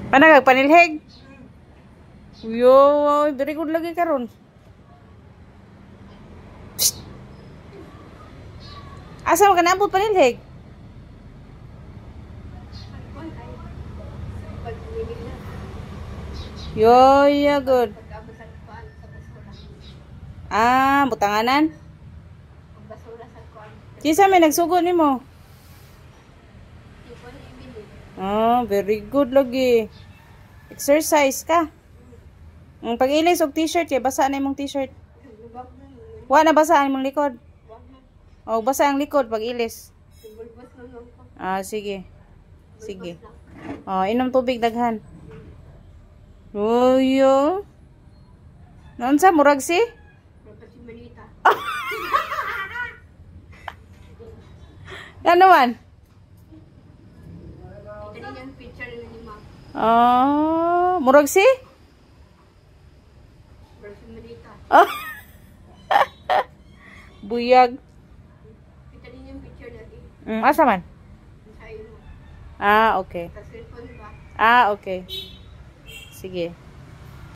Panagag panilhig. Yo, very good lagi karon. Asa mo kanabot panilhig? Yo, yeah, good. Ah, butanganan? Kisa may nagsugod nimo? Oh, very good lagi. Exercise ka. Pag-ilis og t-shirt, basa na imong t-shirt. Wa na basa ang imong likod. Oh, basa ang likod pag-ilis. Ah, sige. Sige. Oh, inom tubig daghan. Oh, yo. Naunsa murag si? Ano man? Oh, murag si? Oh. Buyag. Asa man? Ah, okay. Ah, okay. Sige.